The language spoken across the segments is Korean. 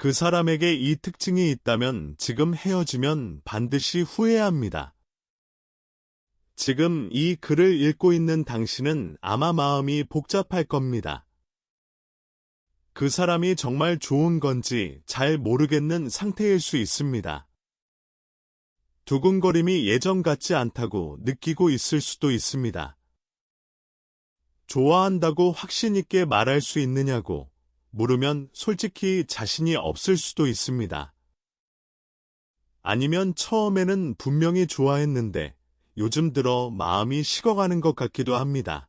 그 사람에게 이 특징이 있다면 지금 헤어지면 반드시 후회합니다. 지금 이 글을 읽고 있는 당신은 아마 마음이 복잡할 겁니다. 그 사람이 정말 좋은 건지 잘 모르겠는 상태일 수 있습니다. 두근거림이 예전 같지 않다고 느끼고 있을 수도 있습니다. 좋아한다고 확신 있게 말할 수 있느냐고 물으면 솔직히 자신이 없을 수도 있습니다. 아니면 처음에는 분명히 좋아했는데 요즘 들어 마음이 식어가는 것 같기도 합니다.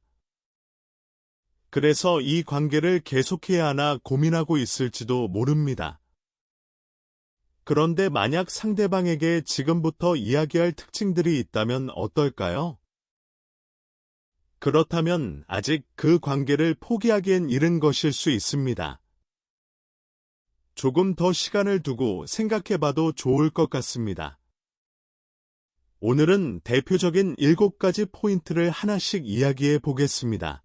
그래서 이 관계를 계속해야 하나 고민하고 있을지도 모릅니다. 그런데 만약 상대방에게 지금부터 이야기할 특징들이 있다면 어떨까요? 그렇다면 아직 그 관계를 포기하기엔 이른 것일 수 있습니다. 조금 더 시간을 두고 생각해봐도 좋을 것 같습니다. 오늘은 대표적인 7가지 포인트를 하나씩 이야기해 보겠습니다.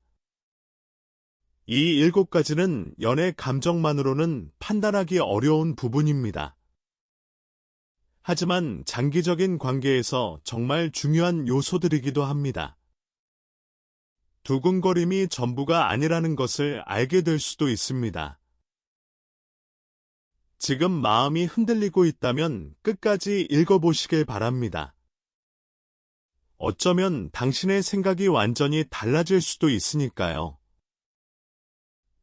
이 7가지는 연애 감정만으로는 판단하기 어려운 부분입니다. 하지만 장기적인 관계에서 정말 중요한 요소들이기도 합니다. 두근거림이 전부가 아니라는 것을 알게 될 수도 있습니다. 지금 마음이 흔들리고 있다면 끝까지 읽어보시길 바랍니다. 어쩌면 당신의 생각이 완전히 달라질 수도 있으니까요.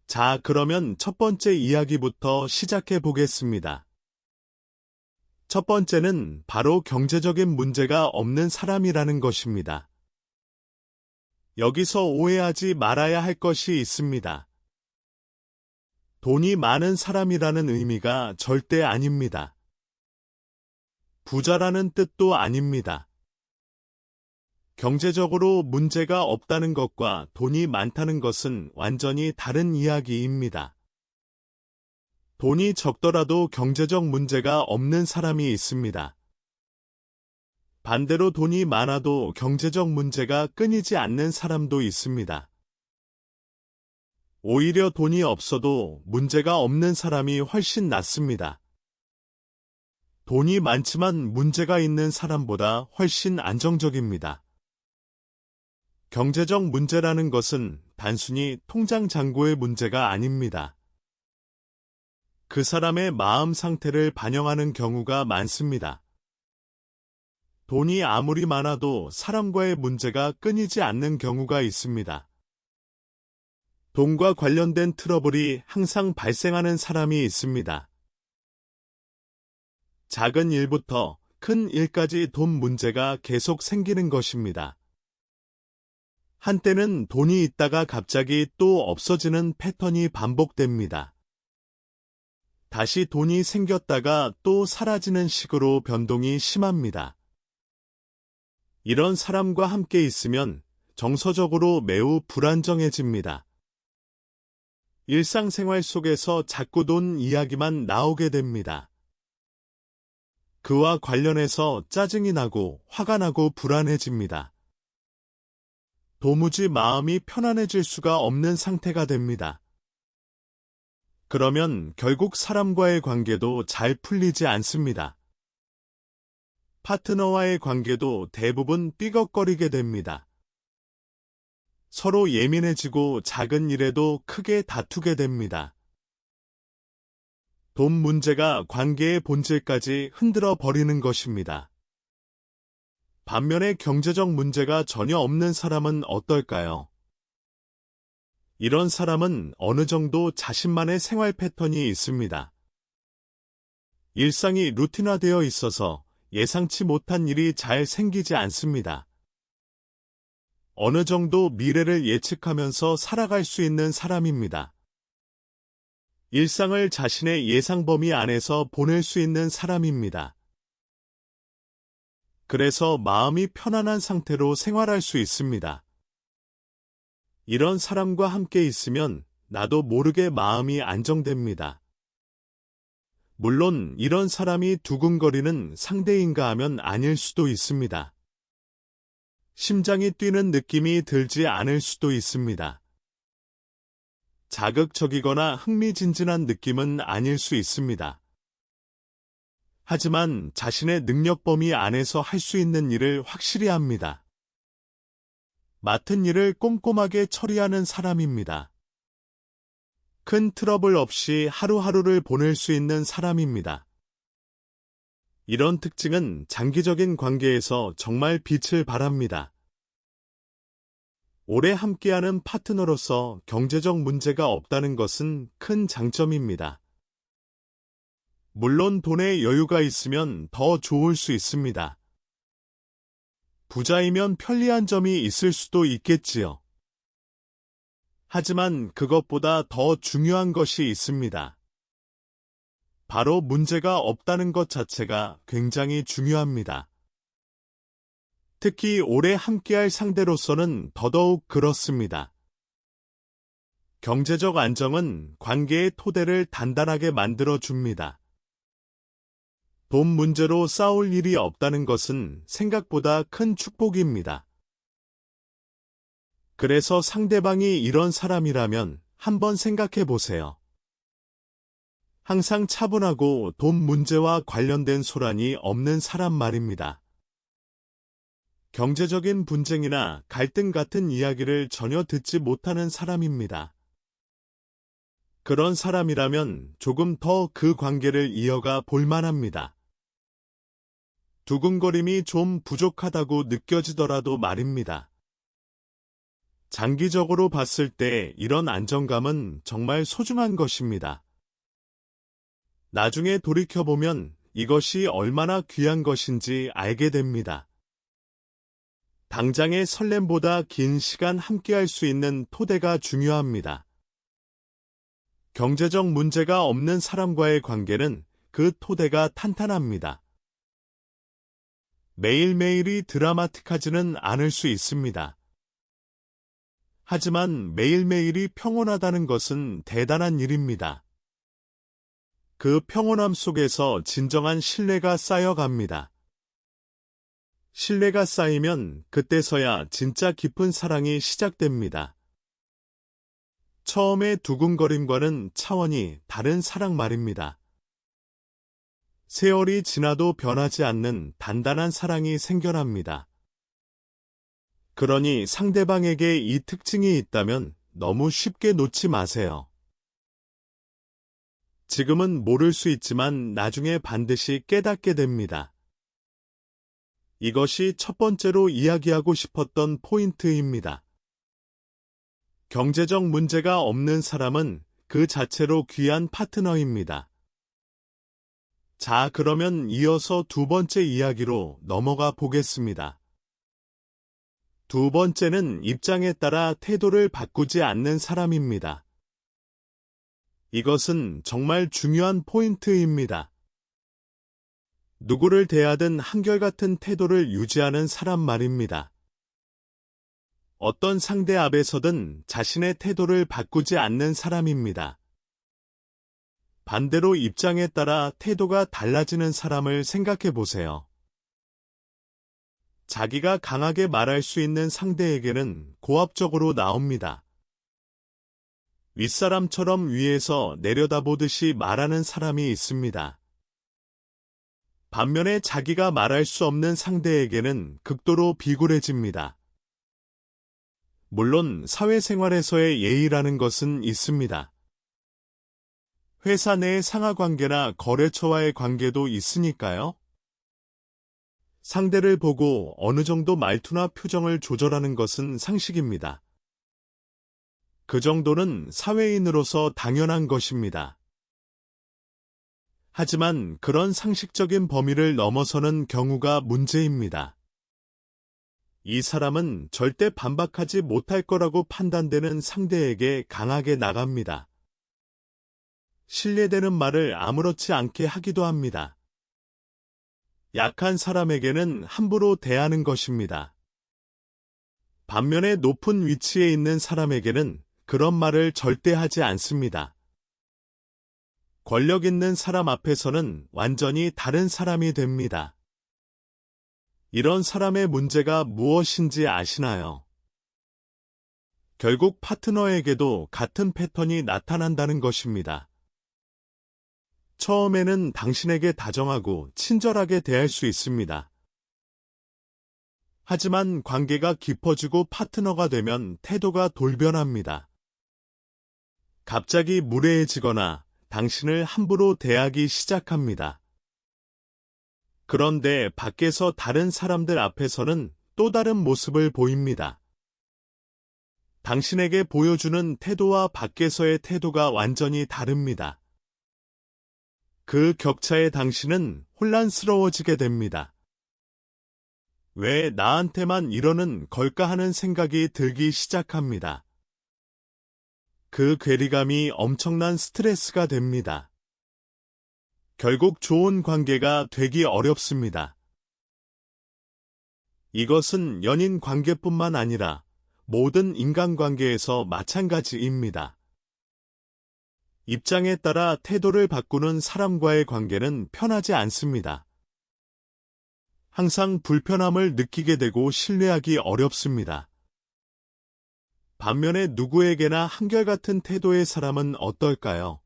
자, 그러면 첫 번째 이야기부터 시작해 보겠습니다. 첫 번째는 바로 경제적인 문제가 없는 사람이라는 것입니다. 여기서 오해하지 말아야 할 것이 있습니다. 돈이 많은 사람이라는 의미가 절대 아닙니다. 부자라는 뜻도 아닙니다. 경제적으로 문제가 없다는 것과 돈이 많다는 것은 완전히 다른 이야기입니다. 돈이 적더라도 경제적 문제가 없는 사람이 있습니다. 반대로 돈이 많아도 경제적 문제가 끊이지 않는 사람도 있습니다. 오히려 돈이 없어도 문제가 없는 사람이 훨씬 낫습니다. 돈이 많지만 문제가 있는 사람보다 훨씬 안정적입니다. 경제적 문제라는 것은 단순히 통장 잔고의 문제가 아닙니다. 그 사람의 마음 상태를 반영하는 경우가 많습니다. 돈이 아무리 많아도 사람과의 문제가 끊이지 않는 경우가 있습니다. 돈과 관련된 트러블이 항상 발생하는 사람이 있습니다. 작은 일부터 큰 일까지 돈 문제가 계속 생기는 것입니다. 한때는 돈이 있다가 갑자기 또 없어지는 패턴이 반복됩니다. 다시 돈이 생겼다가 또 사라지는 식으로 변동이 심합니다. 이런 사람과 함께 있으면 정서적으로 매우 불안정해집니다. 일상생활 속에서 자꾸 돈 이야기만 나오게 됩니다. 그와 관련해서 짜증이 나고 화가 나고 불안해집니다. 도무지 마음이 편안해질 수가 없는 상태가 됩니다. 그러면 결국 사람과의 관계도 잘 풀리지 않습니다. 파트너와의 관계도 대부분 삐걱거리게 됩니다. 서로 예민해지고 작은 일에도 크게 다투게 됩니다. 돈 문제가 관계의 본질까지 흔들어 버리는 것입니다. 반면에 경제적 문제가 전혀 없는 사람은 어떨까요? 이런 사람은 어느 정도 자신만의 생활 패턴이 있습니다. 일상이 루틴화되어 있어서 예상치 못한 일이 잘 생기지 않습니다. 어느 정도 미래를 예측하면서 살아갈 수 있는 사람입니다. 일상을 자신의 예상 범위 안에서 보낼 수 있는 사람입니다. 그래서 마음이 편안한 상태로 생활할 수 있습니다. 이런 사람과 함께 있으면 나도 모르게 마음이 안정됩니다. 물론 이런 사람이 두근거리는 상대인가 하면 아닐 수도 있습니다. 심장이 뛰는 느낌이 들지 않을 수도 있습니다. 자극적이거나 흥미진진한 느낌은 아닐 수 있습니다. 하지만 자신의 능력 범위 안에서 할 수 있는 일을 확실히 합니다. 맡은 일을 꼼꼼하게 처리하는 사람입니다. 큰 트러블 없이 하루하루를 보낼 수 있는 사람입니다. 이런 특징은 장기적인 관계에서 정말 빛을 발합니다. 오래 함께하는 파트너로서 경제적 문제가 없다는 것은 큰 장점입니다. 물론 돈에 여유가 있으면 더 좋을 수 있습니다. 부자이면 편리한 점이 있을 수도 있겠지요. 하지만 그것보다 더 중요한 것이 있습니다. 바로 문제가 없다는 것 자체가 굉장히 중요합니다. 특히 오래 함께할 상대로서는 더더욱 그렇습니다. 경제적 안정은 관계의 토대를 단단하게 만들어줍니다. 돈 문제로 싸울 일이 없다는 것은 생각보다 큰 축복입니다. 그래서 상대방이 이런 사람이라면 한번 생각해 보세요. 항상 차분하고 돈 문제와 관련된 소란이 없는 사람 말입니다. 경제적인 분쟁이나 갈등 같은 이야기를 전혀 듣지 못하는 사람입니다. 그런 사람이라면 조금 더 그 관계를 이어가 볼만합니다. 두근거림이 좀 부족하다고 느껴지더라도 말입니다. 장기적으로 봤을 때 이런 안정감은 정말 소중한 것입니다. 나중에 돌이켜보면 이것이 얼마나 귀한 것인지 알게 됩니다. 당장의 설렘보다 긴 시간 함께할 수 있는 토대가 중요합니다. 경제적 문제가 없는 사람과의 관계는 그 토대가 탄탄합니다. 매일매일이 드라마틱하지는 않을 수 있습니다. 하지만 매일매일이 평온하다는 것은 대단한 일입니다. 그 평온함 속에서 진정한 신뢰가 쌓여갑니다. 신뢰가 쌓이면 그때서야 진짜 깊은 사랑이 시작됩니다. 처음의 두근거림과는 차원이 다른 사랑 말입니다. 세월이 지나도 변하지 않는 단단한 사랑이 생겨납니다. 그러니 상대방에게 이 특징이 있다면 너무 쉽게 놓지 마세요. 지금은 모를 수 있지만 나중에 반드시 깨닫게 됩니다. 이것이 첫 번째로 이야기하고 싶었던 포인트입니다. 경제적 문제가 없는 사람은 그 자체로 귀한 파트너입니다. 자, 그러면 이어서 두 번째 이야기로 넘어가 보겠습니다. 두 번째는 입장에 따라 태도를 바꾸지 않는 사람입니다. 이것은 정말 중요한 포인트입니다. 누구를 대하든 한결같은 태도를 유지하는 사람 말입니다. 어떤 상대 앞에서든 자신의 태도를 바꾸지 않는 사람입니다. 반대로 입장에 따라 태도가 달라지는 사람을 생각해 보세요. 자기가 강하게 말할 수 있는 상대에게는 고압적으로 나옵니다. 윗사람처럼 위에서 내려다보듯이 말하는 사람이 있습니다. 반면에 자기가 말할 수 없는 상대에게는 극도로 비굴해집니다. 물론 사회생활에서의 예의라는 것은 있습니다. 회사 내 상하관계나 거래처와의 관계도 있으니까요. 상대를 보고 어느 정도 말투나 표정을 조절하는 것은 상식입니다. 그 정도는 사회인으로서 당연한 것입니다. 하지만 그런 상식적인 범위를 넘어서는 경우가 문제입니다. 이 사람은 절대 반박하지 못할 거라고 판단되는 상대에게 강하게 나갑니다. 신뢰되는 말을 아무렇지 않게 하기도 합니다. 약한 사람에게는 함부로 대하는 것입니다. 반면에 높은 위치에 있는 사람에게는 그런 말을 절대 하지 않습니다. 권력 있는 사람 앞에서는 완전히 다른 사람이 됩니다. 이런 사람의 문제가 무엇인지 아시나요? 결국 파트너에게도 같은 패턴이 나타난다는 것입니다. 처음에는 당신에게 다정하고 친절하게 대할 수 있습니다. 하지만 관계가 깊어지고 파트너가 되면 태도가 돌변합니다. 갑자기 무례해지거나 당신을 함부로 대하기 시작합니다. 그런데 밖에서 다른 사람들 앞에서는 또 다른 모습을 보입니다. 당신에게 보여주는 태도와 밖에서의 태도가 완전히 다릅니다. 그 격차에 당신은 혼란스러워지게 됩니다. 왜 나한테만 이러는 걸까 하는 생각이 들기 시작합니다. 그 괴리감이 엄청난 스트레스가 됩니다. 결국 좋은 관계가 되기 어렵습니다. 이것은 연인 관계뿐만 아니라 모든 인간관계에서 마찬가지입니다. 입장에 따라 태도를 바꾸는 사람과의 관계는 편하지 않습니다. 항상 불편함을 느끼게 되고 신뢰하기 어렵습니다. 반면에 누구에게나 한결같은 태도의 사람은 어떨까요?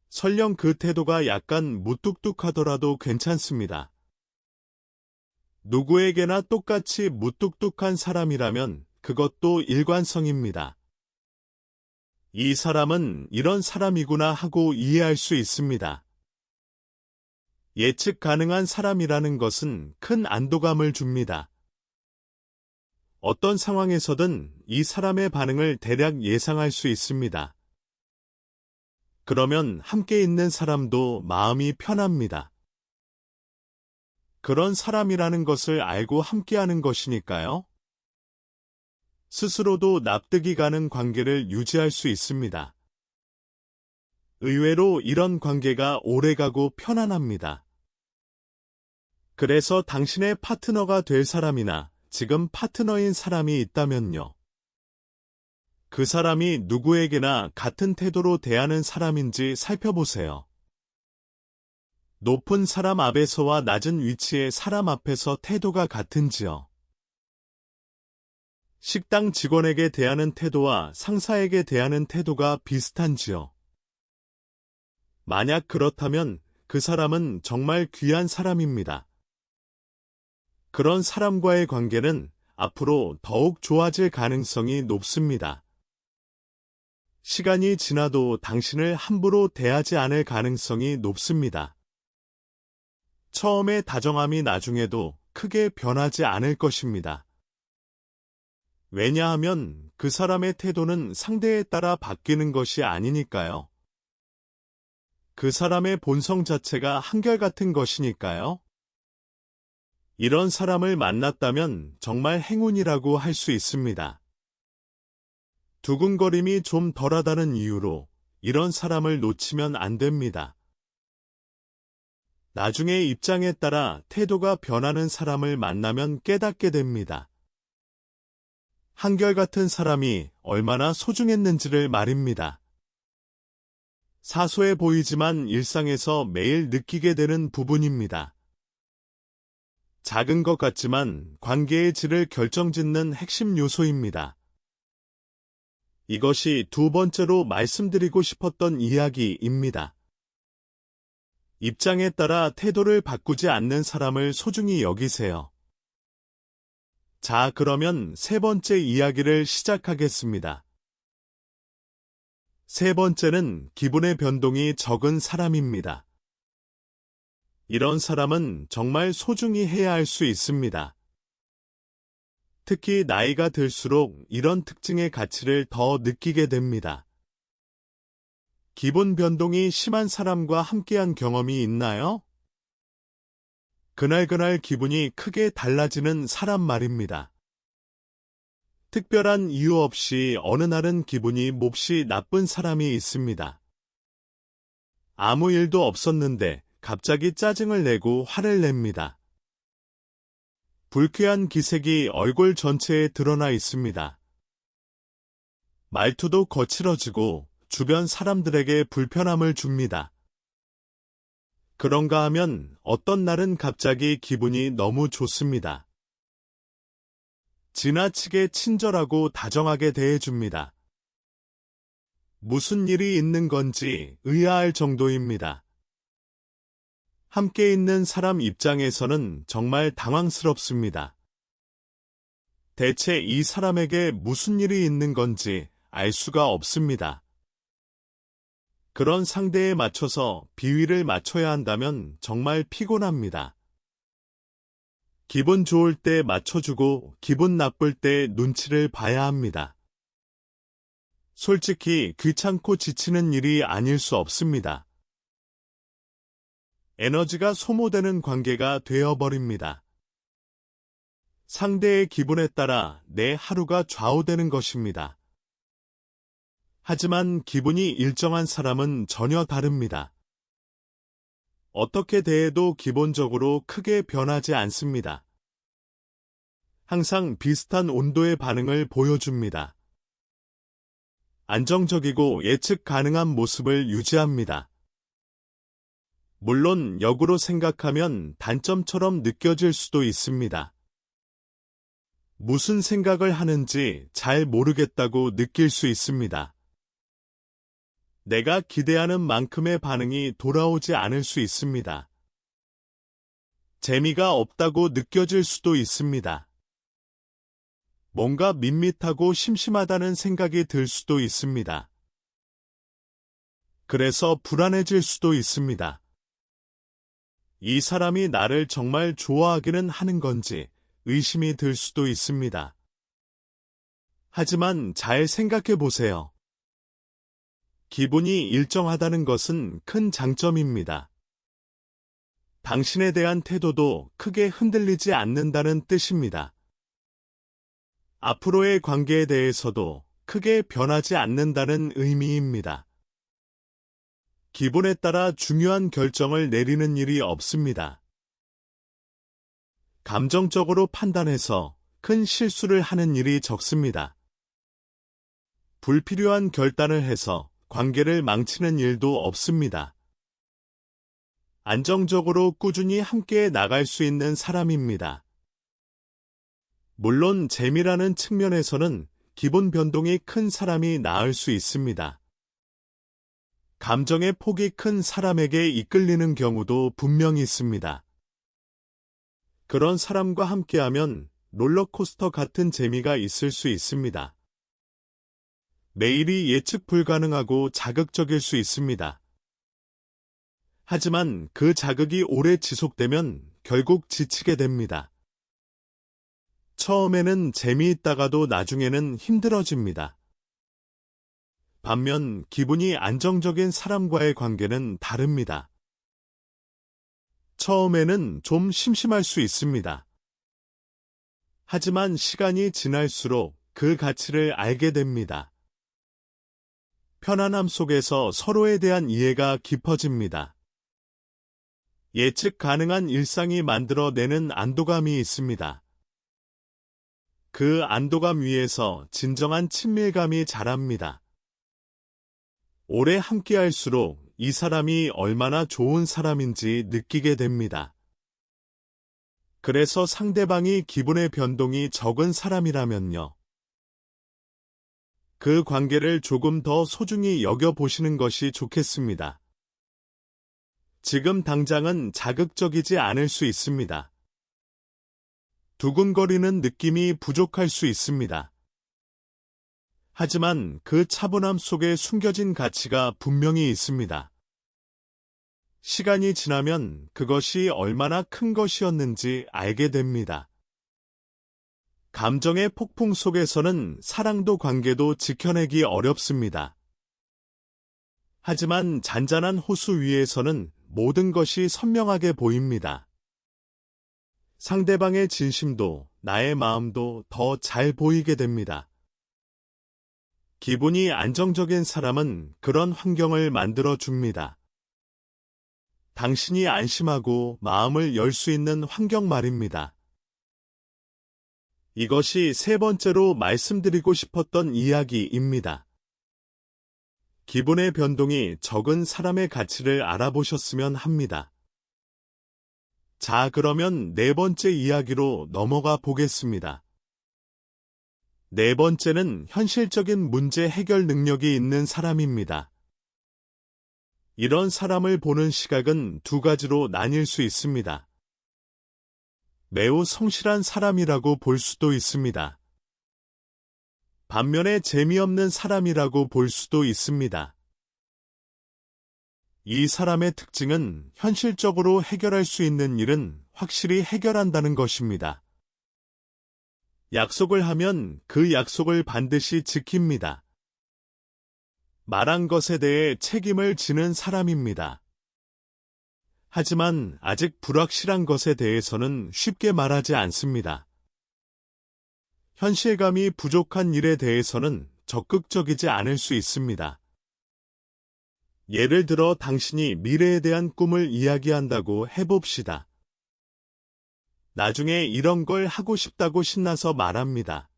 설령 그 태도가 약간 무뚝뚝하더라도 괜찮습니다. 누구에게나 똑같이 무뚝뚝한 사람이라면 그것도 일관성입니다. 이 사람은 이런 사람이구나 하고 이해할 수 있습니다. 예측 가능한 사람이라는 것은 큰 안도감을 줍니다. 어떤 상황에서든 이 사람의 반응을 대략 예상할 수 있습니다. 그러면 함께 있는 사람도 마음이 편합니다. 그런 사람이라는 것을 알고 함께하는 것이니까요. 스스로도 납득이 가는 관계를 유지할 수 있습니다. 의외로 이런 관계가 오래가고 편안합니다. 그래서 당신의 파트너가 될 사람이나 지금 파트너인 사람이 있다면요. 그 사람이 누구에게나 같은 태도로 대하는 사람인지 살펴보세요. 높은 사람 앞에서와 낮은 위치의 사람 앞에서 태도가 같은지요. 식당 직원에게 대하는 태도와 상사에게 대하는 태도가 비슷한지요. 만약 그렇다면 그 사람은 정말 귀한 사람입니다. 그런 사람과의 관계는 앞으로 더욱 좋아질 가능성이 높습니다. 시간이 지나도 당신을 함부로 대하지 않을 가능성이 높습니다. 처음의 다정함이 나중에도 크게 변하지 않을 것입니다. 왜냐하면 그 사람의 태도는 상대에 따라 바뀌는 것이 아니니까요. 그 사람의 본성 자체가 한결같은 것이니까요. 이런 사람을 만났다면 정말 행운이라고 할 수 있습니다. 두근거림이 좀 덜하다는 이유로 이런 사람을 놓치면 안 됩니다. 나중에 입장에 따라 태도가 변하는 사람을 만나면 깨닫게 됩니다. 한결같은 사람이 얼마나 소중했는지를 말입니다. 사소해 보이지만 일상에서 매일 느끼게 되는 부분입니다. 작은 것 같지만 관계의 질을 결정짓는 핵심 요소입니다. 이것이 두 번째로 말씀드리고 싶었던 이야기입니다. 입장에 따라 태도를 바꾸지 않는 사람을 소중히 여기세요. 자, 그러면 세 번째 이야기를 시작하겠습니다. 세 번째는 기분의 변동이 적은 사람입니다. 이런 사람은 정말 소중히 해야 할 수 있습니다. 특히 나이가 들수록 이런 특징의 가치를 더 느끼게 됩니다. 기분 변동이 심한 사람과 함께한 경험이 있나요? 그날그날 기분이 크게 달라지는 사람 말입니다. 특별한 이유 없이 어느 날은 기분이 몹시 나쁜 사람이 있습니다. 아무 일도 없었는데 갑자기 짜증을 내고 화를 냅니다. 불쾌한 기색이 얼굴 전체에 드러나 있습니다. 말투도 거칠어지고 주변 사람들에게 불편함을 줍니다. 그런가 하면 어떤 날은 갑자기 기분이 너무 좋습니다. 지나치게 친절하고 다정하게 대해줍니다. 무슨 일이 있는 건지 의아할 정도입니다. 함께 있는 사람 입장에서는 정말 당황스럽습니다. 대체 이 사람에게 무슨 일이 있는 건지 알 수가 없습니다. 그런 상대에 맞춰서 비위를 맞춰야 한다면 정말 피곤합니다. 기분 좋을 때 맞춰주고 기분 나쁠 때 눈치를 봐야 합니다. 솔직히 귀찮고 지치는 일이 아닐 수 없습니다. 에너지가 소모되는 관계가 되어버립니다. 상대의 기분에 따라 내 하루가 좌우되는 것입니다. 하지만 기분이 일정한 사람은 전혀 다릅니다. 어떻게 대해도 기본적으로 크게 변하지 않습니다. 항상 비슷한 온도의 반응을 보여줍니다. 안정적이고 예측 가능한 모습을 유지합니다. 물론 역으로 생각하면 단점처럼 느껴질 수도 있습니다. 무슨 생각을 하는지 잘 모르겠다고 느낄 수 있습니다. 내가 기대하는 만큼의 반응이 돌아오지 않을 수 있습니다. 재미가 없다고 느껴질 수도 있습니다. 뭔가 밋밋하고 심심하다는 생각이 들 수도 있습니다. 그래서 불안해질 수도 있습니다. 이 사람이 나를 정말 좋아하기는 하는 건지 의심이 들 수도 있습니다. 하지만 잘 생각해 보세요. 기분이 일정하다는 것은 큰 장점입니다. 당신에 대한 태도도 크게 흔들리지 않는다는 뜻입니다. 앞으로의 관계에 대해서도 크게 변하지 않는다는 의미입니다. 기분에 따라 중요한 결정을 내리는 일이 없습니다. 감정적으로 판단해서 큰 실수를 하는 일이 적습니다. 불필요한 결단을 해서 관계를 망치는 일도 없습니다. 안정적으로 꾸준히 함께 나갈 수 있는 사람입니다. 물론 재미라는 측면에서는 기분 변동이 큰 사람이 나을 수 있습니다. 감정의 폭이 큰 사람에게 이끌리는 경우도 분명히 있습니다. 그런 사람과 함께하면 롤러코스터 같은 재미가 있을 수 있습니다. 매일이 예측 불가능하고 자극적일 수 있습니다. 하지만 그 자극이 오래 지속되면 결국 지치게 됩니다. 처음에는 재미있다가도 나중에는 힘들어집니다. 반면 기분이 안정적인 사람과의 관계는 다릅니다. 처음에는 좀 심심할 수 있습니다. 하지만 시간이 지날수록 그 가치를 알게 됩니다. 편안함 속에서 서로에 대한 이해가 깊어집니다. 예측 가능한 일상이 만들어내는 안도감이 있습니다. 그 안도감 위에서 진정한 친밀감이 자랍니다. 오래 함께할수록 이 사람이 얼마나 좋은 사람인지 느끼게 됩니다. 그래서 상대방이 기분의 변동이 적은 사람이라면요. 그 관계를 조금 더 소중히 여겨보시는 것이 좋겠습니다. 지금 당장은 자극적이지 않을 수 있습니다. 두근거리는 느낌이 부족할 수 있습니다. 하지만 그 차분함 속에 숨겨진 가치가 분명히 있습니다. 시간이 지나면 그것이 얼마나 큰 것이었는지 알게 됩니다. 감정의 폭풍 속에서는 사랑도 관계도 지켜내기 어렵습니다. 하지만 잔잔한 호수 위에서는 모든 것이 선명하게 보입니다. 상대방의 진심도 나의 마음도 더 잘 보이게 됩니다. 기분이 안정적인 사람은 그런 환경을 만들어 줍니다. 당신이 안심하고 마음을 열 수 있는 환경 말입니다. 이것이 세 번째로 말씀드리고 싶었던 이야기입니다. 기분의 변동이 적은 사람의 가치를 알아보셨으면 합니다. 자, 그러면 네 번째 이야기로 넘어가 보겠습니다. 네 번째는 현실적인 문제 해결 능력이 있는 사람입니다. 이런 사람을 보는 시각은 두 가지로 나뉠 수 있습니다. 매우 성실한 사람이라고 볼 수도 있습니다. 반면에 재미없는 사람이라고 볼 수도 있습니다. 이 사람의 특징은 현실적으로 해결할 수 있는 일은 확실히 해결한다는 것입니다. 약속을 하면 그 약속을 반드시 지킵니다. 말한 것에 대해 책임을 지는 사람입니다. 하지만 아직 불확실한 것에 대해서는 쉽게 말하지 않습니다. 현실감이 부족한 일에 대해서는 적극적이지 않을 수 있습니다. 예를 들어 당신이 미래에 대한 꿈을 이야기한다고 해봅시다. 나중에 이런 걸 하고 싶다고 신나서 말합니다.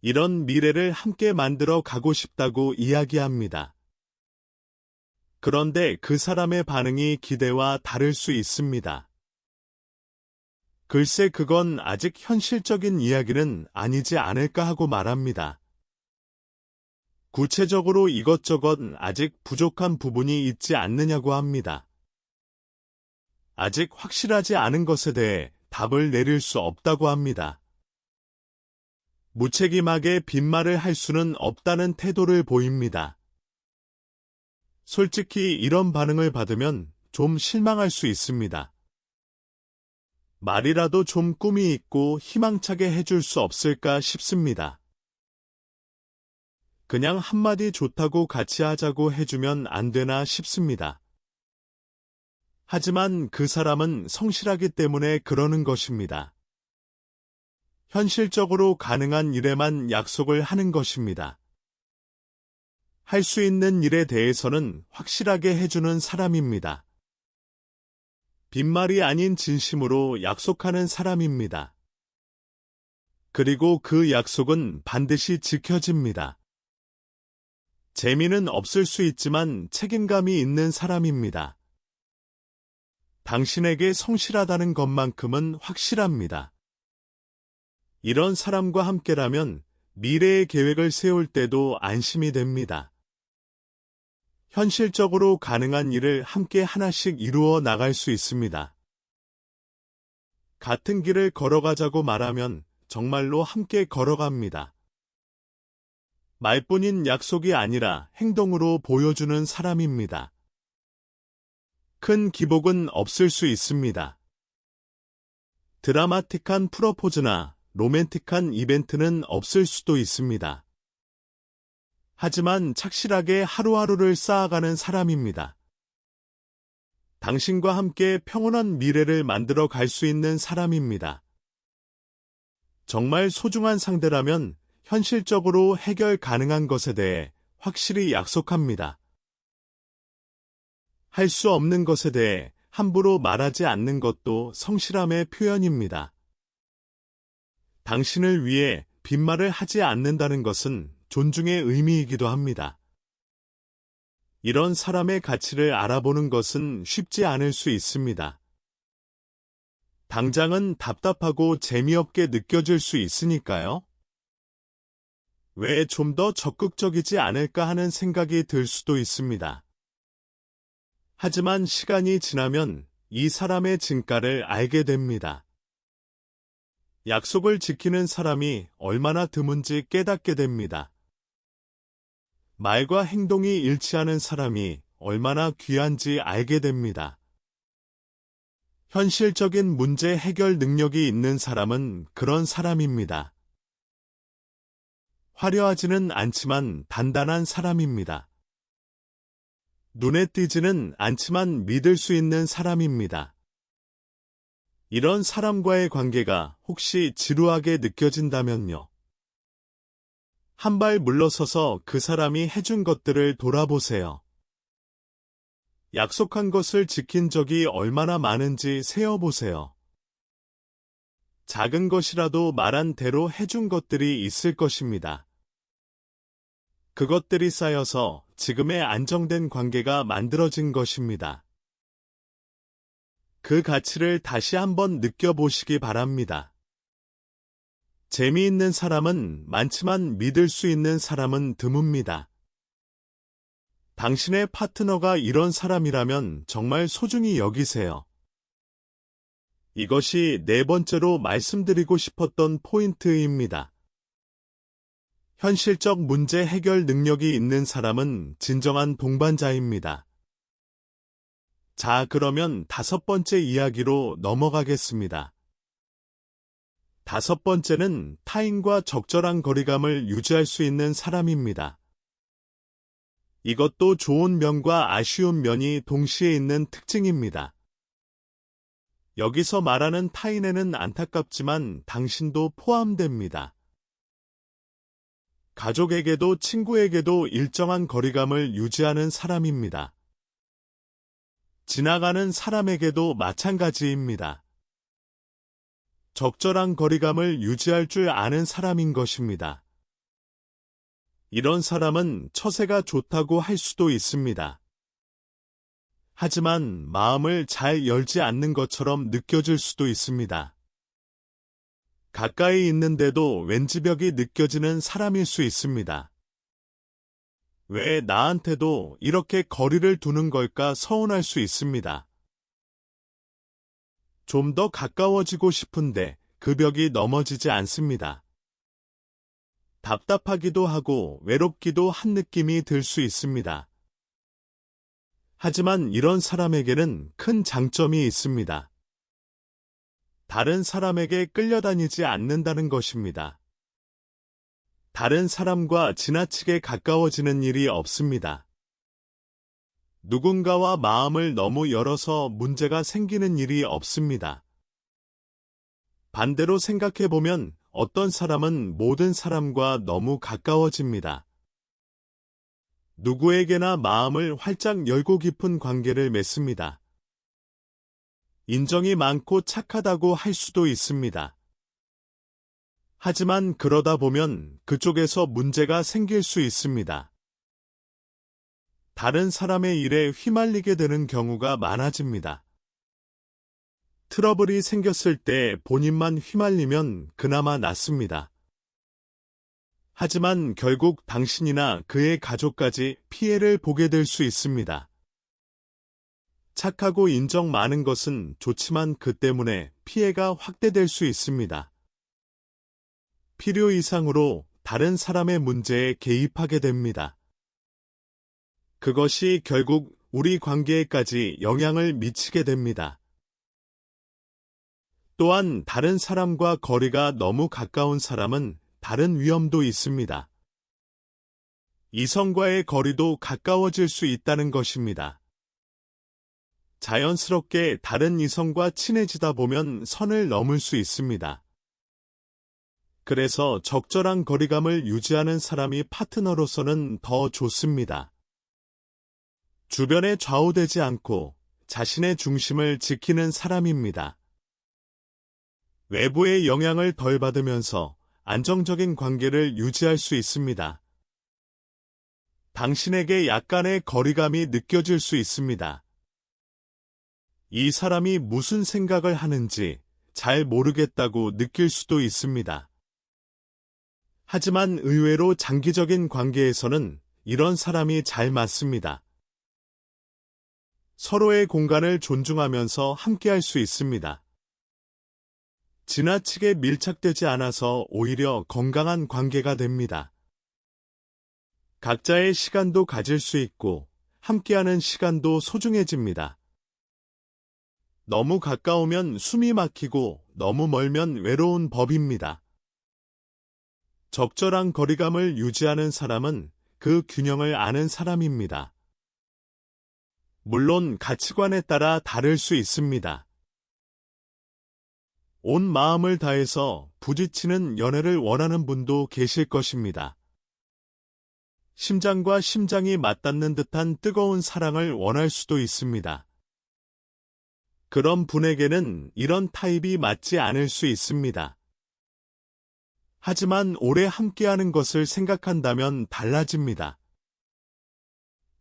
이런 미래를 함께 만들어 가고 싶다고 이야기합니다. 그런데 그 사람의 반응이 기대와 다를 수 있습니다. 글쎄 그건 아직 현실적인 이야기는 아니지 않을까 하고 말합니다. 구체적으로 이것저것 아직 부족한 부분이 있지 않느냐고 합니다. 아직 확실하지 않은 것에 대해 답을 내릴 수 없다고 합니다. 무책임하게 빈말을 할 수는 없다는 태도를 보입니다. 솔직히 이런 반응을 받으면 좀 실망할 수 있습니다. 말이라도 좀 꿈이 있고 희망차게 해줄 수 없을까 싶습니다. 그냥 한마디 좋다고 같이 하자고 해주면 안 되나 싶습니다. 하지만 그 사람은 성실하기 때문에 그러는 것입니다. 현실적으로 가능한 일에만 약속을 하는 것입니다. 할 수 있는 일에 대해서는 확실하게 해주는 사람입니다. 빈말이 아닌 진심으로 약속하는 사람입니다. 그리고 그 약속은 반드시 지켜집니다. 재미는 없을 수 있지만 책임감이 있는 사람입니다. 당신에게 성실하다는 것만큼은 확실합니다. 이런 사람과 함께라면 미래의 계획을 세울 때도 안심이 됩니다. 현실적으로 가능한 일을 함께 하나씩 이루어 나갈 수 있습니다. 같은 길을 걸어가자고 말하면 정말로 함께 걸어갑니다. 말뿐인 약속이 아니라 행동으로 보여주는 사람입니다. 큰 기복은 없을 수 있습니다. 드라마틱한 프로포즈나 로맨틱한 이벤트는 없을 수도 있습니다. 하지만 착실하게 하루하루를 쌓아가는 사람입니다. 당신과 함께 평온한 미래를 만들어 갈 수 있는 사람입니다. 정말 소중한 상대라면 현실적으로 해결 가능한 것에 대해 확실히 약속합니다. 할 수 없는 것에 대해 함부로 말하지 않는 것도 성실함의 표현입니다. 당신을 위해 빈말을 하지 않는다는 것은 존중의 의미이기도 합니다. 이런 사람의 가치를 알아보는 것은 쉽지 않을 수 있습니다. 당장은 답답하고 재미없게 느껴질 수 있으니까요. 왜 좀 더 적극적이지 않을까 하는 생각이 들 수도 있습니다. 하지만 시간이 지나면 이 사람의 진가를 알게 됩니다. 약속을 지키는 사람이 얼마나 드문지 깨닫게 됩니다. 말과 행동이 일치하는 사람이 얼마나 귀한지 알게 됩니다. 현실적인 문제 해결 능력이 있는 사람은 그런 사람입니다. 화려하지는 않지만 단단한 사람입니다. 눈에 띄지는 않지만 믿을 수 있는 사람입니다. 이런 사람과의 관계가 혹시 지루하게 느껴진다면요. 한 발 물러서서 그 사람이 해준 것들을 돌아보세요. 약속한 것을 지킨 적이 얼마나 많은지 세어보세요. 작은 것이라도 말한 대로 해준 것들이 있을 것입니다. 그것들이 쌓여서 지금의 안정된 관계가 만들어진 것입니다. 그 가치를 다시 한번 느껴보시기 바랍니다. 재미있는 사람은 많지만 믿을 수 있는 사람은 드뭅니다. 당신의 파트너가 이런 사람이라면 정말 소중히 여기세요. 이것이 네 번째로 말씀드리고 싶었던 포인트입니다. 현실적 문제 해결 능력이 있는 사람은 진정한 동반자입니다. 자, 그러면 다섯 번째 이야기로 넘어가겠습니다. 다섯 번째는 타인과 적절한 거리감을 유지할 수 있는 사람입니다. 이것도 좋은 면과 아쉬운 면이 동시에 있는 특징입니다. 여기서 말하는 타인에는 안타깝지만 당신도 포함됩니다. 가족에게도 친구에게도 일정한 거리감을 유지하는 사람입니다. 지나가는 사람에게도 마찬가지입니다. 적절한 거리감을 유지할 줄 아는 사람인 것입니다. 이런 사람은 처세가 좋다고 할 수도 있습니다. 하지만 마음을 잘 열지 않는 것처럼 느껴질 수도 있습니다. 가까이 있는데도 왠지 벽이 느껴지는 사람일 수 있습니다. 왜 나한테도 이렇게 거리를 두는 걸까 서운할 수 있습니다. 좀 더 가까워지고 싶은데 그 벽이 넘어지지 않습니다. 답답하기도 하고 외롭기도 한 느낌이 들 수 있습니다. 하지만 이런 사람에게는 큰 장점이 있습니다. 다른 사람에게 끌려다니지 않는다는 것입니다. 다른 사람과 지나치게 가까워지는 일이 없습니다. 누군가와 마음을 너무 열어서 문제가 생기는 일이 없습니다. 반대로 생각해보면 어떤 사람은 모든 사람과 너무 가까워집니다. 누구에게나 마음을 활짝 열고 깊은 관계를 맺습니다. 인정이 많고 착하다고 할 수도 있습니다. 하지만 그러다 보면 그쪽에서 문제가 생길 수 있습니다. 다른 사람의 일에 휘말리게 되는 경우가 많아집니다. 트러블이 생겼을 때 본인만 휘말리면 그나마 낫습니다. 하지만 결국 당신이나 그의 가족까지 피해를 보게 될 수 있습니다. 착하고 인정 많은 것은 좋지만 그 때문에 피해가 확대될 수 있습니다. 필요 이상으로 다른 사람의 문제에 개입하게 됩니다. 그것이 결국 우리 관계에까지 영향을 미치게 됩니다. 또한 다른 사람과 거리가 너무 가까운 사람은 다른 위험도 있습니다. 이성과의 거리도 가까워질 수 있다는 것입니다. 자연스럽게 다른 이성과 친해지다 보면 선을 넘을 수 있습니다. 그래서 적절한 거리감을 유지하는 사람이 파트너로서는 더 좋습니다. 주변에 좌우되지 않고 자신의 중심을 지키는 사람입니다. 외부의 영향을 덜 받으면서 안정적인 관계를 유지할 수 있습니다. 당신에게 약간의 거리감이 느껴질 수 있습니다. 이 사람이 무슨 생각을 하는지 잘 모르겠다고 느낄 수도 있습니다. 하지만 의외로 장기적인 관계에서는 이런 사람이 잘 맞습니다. 서로의 공간을 존중하면서 함께할 수 있습니다. 지나치게 밀착되지 않아서 오히려 건강한 관계가 됩니다. 각자의 시간도 가질 수 있고 함께하는 시간도 소중해집니다. 너무 가까우면 숨이 막히고 너무 멀면 외로운 법입니다. 적절한 거리감을 유지하는 사람은 그 균형을 아는 사람입니다. 물론 가치관에 따라 다를 수 있습니다. 온 마음을 다해서 부딪히는 연애를 원하는 분도 계실 것입니다. 심장과 심장이 맞닿는 듯한 뜨거운 사랑을 원할 수도 있습니다. 그런 분에게는 이런 타입이 맞지 않을 수 있습니다. 하지만 오래 함께하는 것을 생각한다면 달라집니다.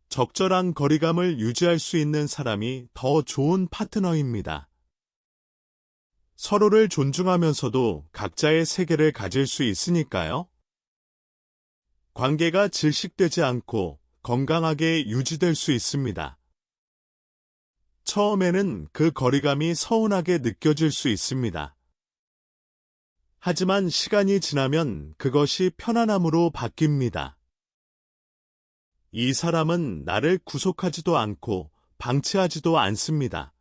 적절한 거리감을 유지할 수 있는 사람이 더 좋은 파트너입니다. 서로를 존중하면서도 각자의 세계를 가질 수 있으니까요. 관계가 질식되지 않고 건강하게 유지될 수 있습니다. 처음에는 그 거리감이 서운하게 느껴질 수 있습니다. 하지만 시간이 지나면 그것이 편안함으로 바뀝니다. 이 사람은 나를 구속하지도 않고 방치하지도 않습니다.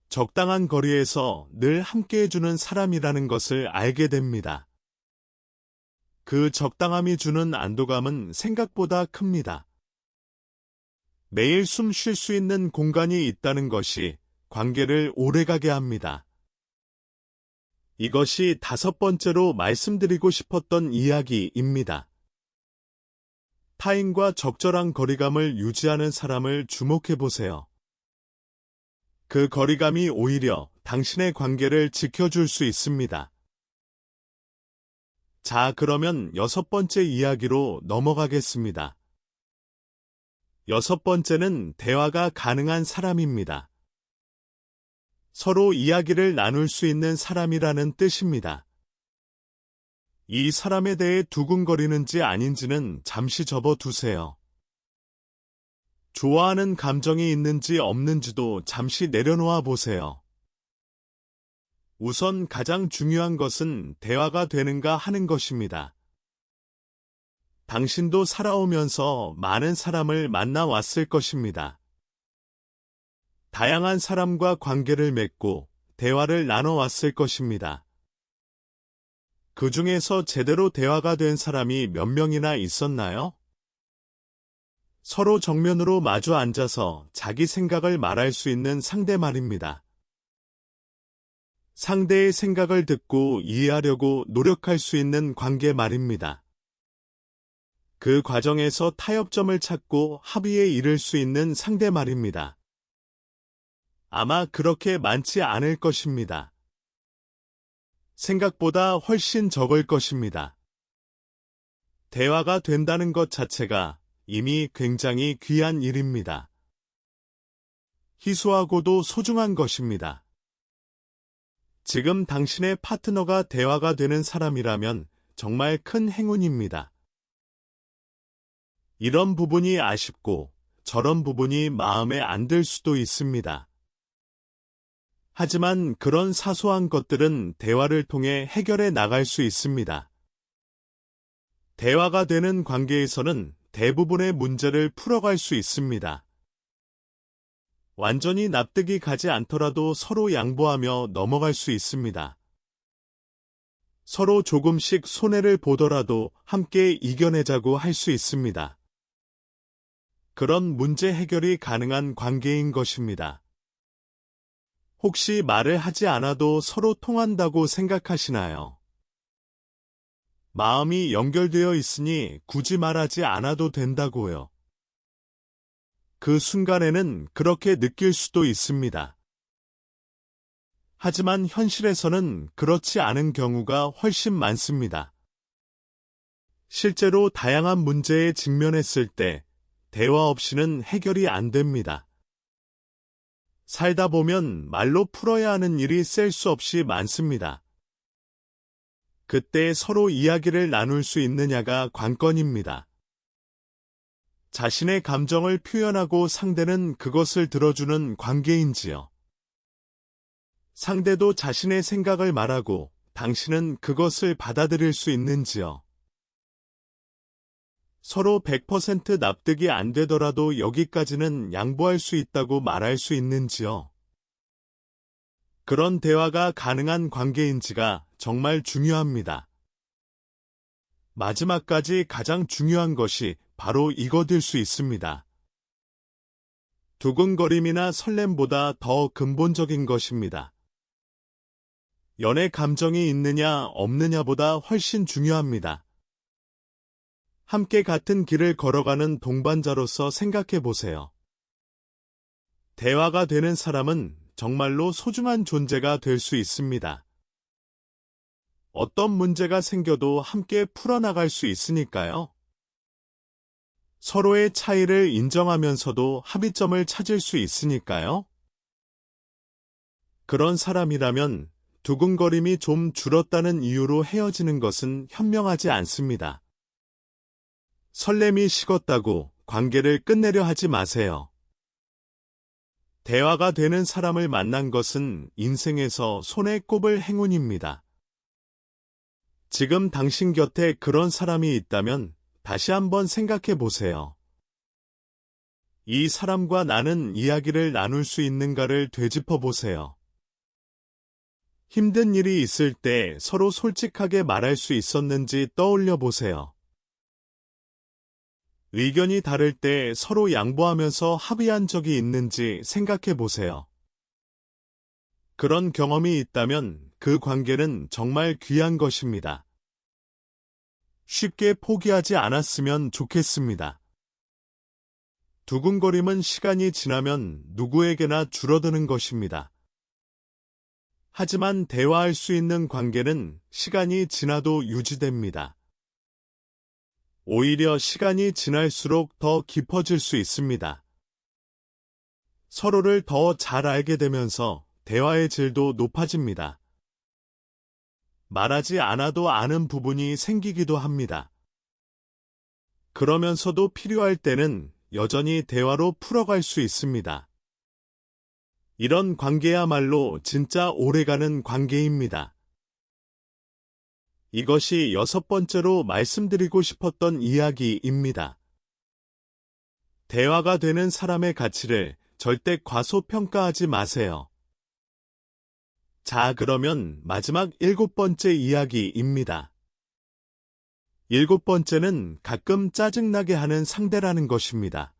적당한 거리에서 늘 함께해주는 사람이라는 것을 알게 됩니다. 그 적당함이 주는 안도감은 생각보다 큽니다. 매일 숨 쉴 수 있는 공간이 있다는 것이 관계를 오래가게 합니다. 이것이 5번째로 말씀드리고 싶었던 이야기입니다. 타인과 적절한 거리감을 유지하는 사람을 주목해 보세요. 그 거리감이 오히려 당신의 관계를 지켜줄 수 있습니다. 자, 그러면 6번째 이야기로 넘어가겠습니다. 6번째는 대화가 가능한 사람입니다. 서로 이야기를 나눌 수 있는 사람이라는 뜻입니다. 이 사람에 대해 두근거리는지 아닌지는 잠시 접어두세요. 좋아하는 감정이 있는지 없는지도 잠시 내려놓아 보세요. 우선 가장 중요한 것은 대화가 되는가 하는 것입니다. 당신도 살아오면서 많은 사람을 만나왔을 것입니다. 다양한 사람과 관계를 맺고 대화를 나눠왔을 것입니다. 그 중에서 제대로 대화가 된 사람이 몇 명이나 있었나요? 서로 정면으로 마주 앉아서 자기 생각을 말할 수 있는 상대 말입니다. 상대의 생각을 듣고 이해하려고 노력할 수 있는 관계 말입니다. 그 과정에서 타협점을 찾고 합의에 이를 수 있는 상대 말입니다. 아마 그렇게 많지 않을 것입니다. 생각보다 훨씬 적을 것입니다. 대화가 된다는 것 자체가 이미 굉장히 귀한 일입니다. 희소하고도 소중한 것입니다. 지금 당신의 파트너가 대화가 되는 사람이라면 정말 큰 행운입니다. 이런 부분이 아쉽고 저런 부분이 마음에 안 들 수도 있습니다. 하지만 그런 사소한 것들은 대화를 통해 해결해 나갈 수 있습니다. 대화가 되는 관계에서는 대부분의 문제를 풀어갈 수 있습니다. 완전히 납득이 가지 않더라도 서로 양보하며 넘어갈 수 있습니다. 서로 조금씩 손해를 보더라도 함께 이겨내자고 할 수 있습니다. 그런 문제 해결이 가능한 관계인 것입니다. 혹시 말을 하지 않아도 서로 통한다고 생각하시나요? 마음이 연결되어 있으니 굳이 말하지 않아도 된다고요. 그 순간에는 그렇게 느낄 수도 있습니다. 하지만 현실에서는 그렇지 않은 경우가 훨씬 많습니다. 실제로 다양한 문제에 직면했을 때 대화 없이는 해결이 안 됩니다. 살다 보면 말로 풀어야 하는 일이 셀 수 없이 많습니다. 그때 서로 이야기를 나눌 수 있느냐가 관건입니다. 자신의 감정을 표현하고 상대는 그것을 들어주는 관계인지요. 상대도 자신의 생각을 말하고 당신은 그것을 받아들일 수 있는지요. 서로 100% 납득이 안 되더라도 여기까지는 양보할 수 있다고 말할 수 있는지요. 그런 대화가 가능한 관계인지가 정말 중요합니다. 마지막까지 가장 중요한 것이 바로 이것일 수 있습니다. 두근거림이나 설렘보다 더 근본적인 것입니다. 연애 감정이 있느냐 없느냐보다 훨씬 중요합니다. 함께 같은 길을 걸어가는 동반자로서 생각해 보세요. 대화가 되는 사람은 정말로 소중한 존재가 될 수 있습니다. 어떤 문제가 생겨도 함께 풀어나갈 수 있으니까요. 서로의 차이를 인정하면서도 합의점을 찾을 수 있으니까요. 그런 사람이라면 두근거림이 좀 줄었다는 이유로 헤어지는 것은 현명하지 않습니다. 설렘이 식었다고 관계를 끝내려 하지 마세요. 대화가 되는 사람을 만난 것은 인생에서 손에 꼽을 행운입니다. 지금 당신 곁에 그런 사람이 있다면 다시 한번 생각해 보세요. 이 사람과 나는 이야기를 나눌 수 있는가를 되짚어 보세요. 힘든 일이 있을 때 서로 솔직하게 말할 수 있었는지 떠올려 보세요. 의견이 다를 때 서로 양보하면서 합의한 적이 있는지 생각해 보세요. 그런 경험이 있다면 그 관계는 정말 귀한 것입니다. 쉽게 포기하지 않았으면 좋겠습니다. 두근거림은 시간이 지나면 누구에게나 줄어드는 것입니다. 하지만 대화할 수 있는 관계는 시간이 지나도 유지됩니다. 오히려 시간이 지날수록 더 깊어질 수 있습니다. 서로를 더 잘 알게 되면서 대화의 질도 높아집니다. 말하지 않아도 아는 부분이 생기기도 합니다. 그러면서도 필요할 때는 여전히 대화로 풀어갈 수 있습니다. 이런 관계야말로 진짜 오래가는 관계입니다. 이것이 6번째로 말씀드리고 싶었던 이야기입니다. 대화가 되는 사람의 가치를 절대 과소평가하지 마세요. 자, 그러면 마지막 7번째 이야기입니다. 7번째는 가끔 짜증나게 하는 상대라는 것입니다.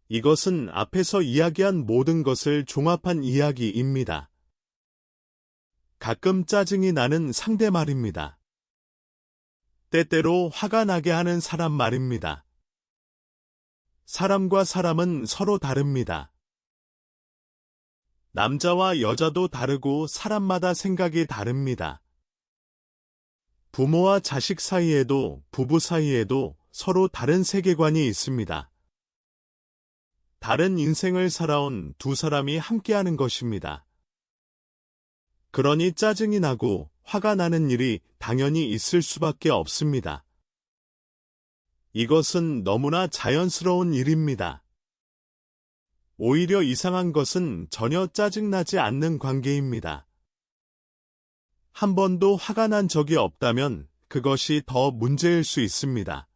이것은 앞에서 이야기한 모든 것을 종합한 이야기입니다. 가끔 짜증이 나는 상대 말입니다. 때때로 화가 나게 하는 사람 말입니다. 사람과 사람은 서로 다릅니다. 남자와 여자도 다르고 사람마다 생각이 다릅니다. 부모와 자식 사이에도 부부 사이에도 서로 다른 세계관이 있습니다. 다른 인생을 살아온 두 사람이 함께하는 것입니다. 그러니 짜증이 나고 화가 나는 일이 당연히 있을 수밖에 없습니다. 이것은 너무나 자연스러운 일입니다. 오히려 이상한 것은 전혀 짜증나지 않는 관계입니다. 한 번도 화가 난 적이 없다면 그것이 더 문제일 수 있습니다.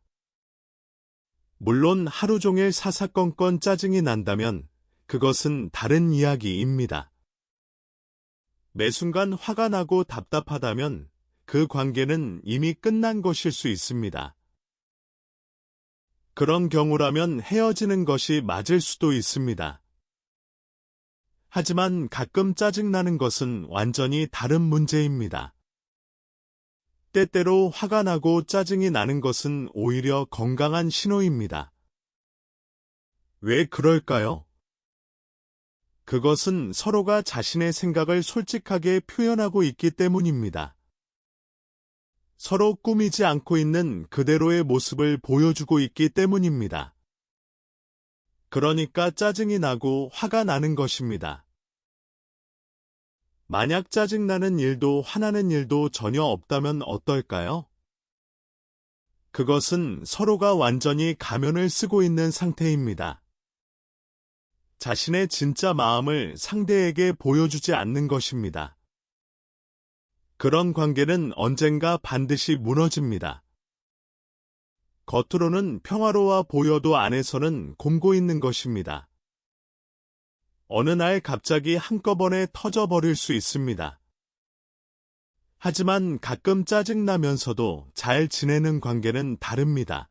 물론 하루 종일 사사건건 짜증이 난다면 그것은 다른 이야기입니다. 매 순간 화가 나고 답답하다면 그 관계는 이미 끝난 것일 수 있습니다. 그런 경우라면 헤어지는 것이 맞을 수도 있습니다. 하지만 가끔 짜증나는 것은 완전히 다른 문제입니다. 때때로 화가 나고 짜증이 나는 것은 오히려 건강한 신호입니다. 왜 그럴까요? 그것은 서로가 자신의 생각을 솔직하게 표현하고 있기 때문입니다. 서로 꾸미지 않고 있는 그대로의 모습을 보여주고 있기 때문입니다. 그러니까 짜증이 나고 화가 나는 것입니다. 만약 짜증나는 일도 화나는 일도 전혀 없다면 어떨까요? 그것은 서로가 완전히 가면을 쓰고 있는 상태입니다. 자신의 진짜 마음을 상대에게 보여주지 않는 것입니다. 그런 관계는 언젠가 반드시 무너집니다. 겉으로는 평화로워 보여도 안에서는 곪고 있는 것입니다. 어느 날 갑자기 한꺼번에 터져버릴 수 있습니다. 하지만 가끔 짜증나면서도 잘 지내는 관계는 다릅니다.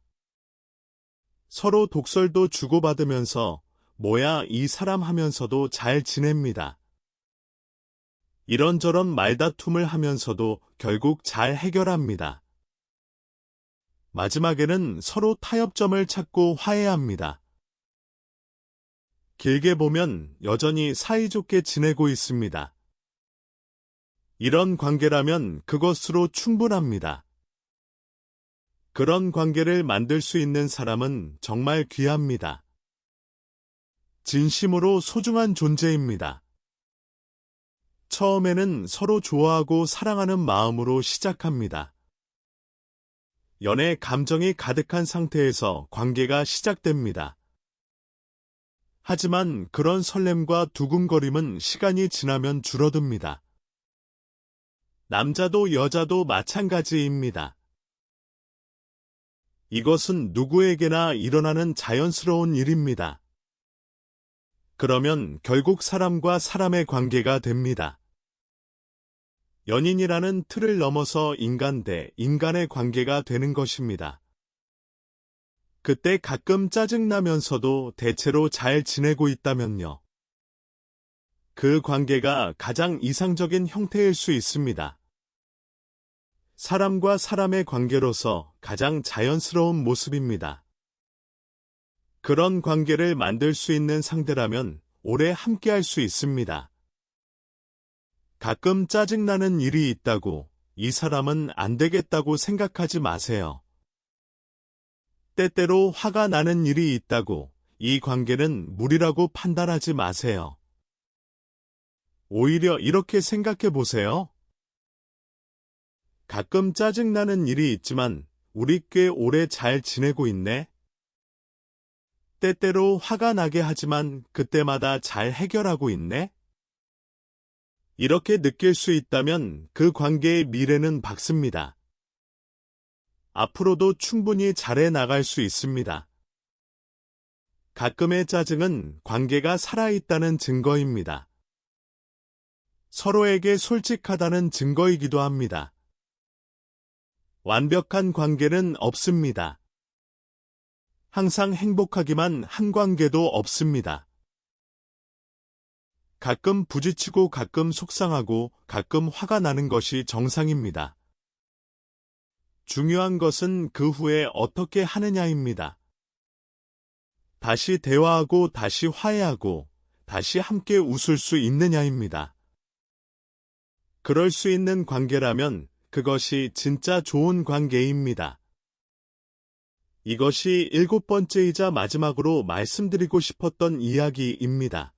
서로 독설도 주고받으면서 뭐야 이 사람 하면서도 잘 지냅니다. 이런저런 말다툼을 하면서도 결국 잘 해결합니다. 마지막에는 서로 타협점을 찾고 화해합니다. 길게 보면 여전히 사이좋게 지내고 있습니다. 이런 관계라면 그것으로 충분합니다. 그런 관계를 만들 수 있는 사람은 정말 귀합니다. 진심으로 소중한 존재입니다. 처음에는 서로 좋아하고 사랑하는 마음으로 시작합니다. 연애 감정이 가득한 상태에서 관계가 시작됩니다. 하지만 그런 설렘과 두근거림은 시간이 지나면 줄어듭니다. 남자도 여자도 마찬가지입니다. 이것은 누구에게나 일어나는 자연스러운 일입니다. 그러면 결국 사람과 사람의 관계가 됩니다. 연인이라는 틀을 넘어서 인간 대 인간의 관계가 되는 것입니다. 그때 가끔 짜증나면서도 대체로 잘 지내고 있다면요. 그 관계가 가장 이상적인 형태일 수 있습니다. 사람과 사람의 관계로서 가장 자연스러운 모습입니다. 그런 관계를 만들 수 있는 상대라면 오래 함께할 수 있습니다. 가끔 짜증나는 일이 있다고 이 사람은 안 되겠다고 생각하지 마세요. 때때로 화가 나는 일이 있다고 이 관계는 무리라고 판단하지 마세요. 오히려 이렇게 생각해 보세요. 가끔 짜증나는 일이 있지만 우리 꽤 오래 잘 지내고 있네. 때때로 화가 나게 하지만 그때마다 잘 해결하고 있네. 이렇게 느낄 수 있다면 그 관계의 미래는 밝습니다. 앞으로도 충분히 잘해 나갈 수 있습니다. 가끔의 짜증은 관계가 살아있다는 증거입니다. 서로에게 솔직하다는 증거이기도 합니다. 완벽한 관계는 없습니다. 항상 행복하기만 한 관계도 없습니다. 가끔 부딪히고 가끔 속상하고 가끔 화가 나는 것이 정상입니다. 중요한 것은 그 후에 어떻게 하느냐입니다. 다시 대화하고 다시 화해하고 다시 함께 웃을 수 있느냐입니다. 그럴 수 있는 관계라면 그것이 진짜 좋은 관계입니다. 이것이 7번째이자 마지막으로 말씀드리고 싶었던 이야기입니다.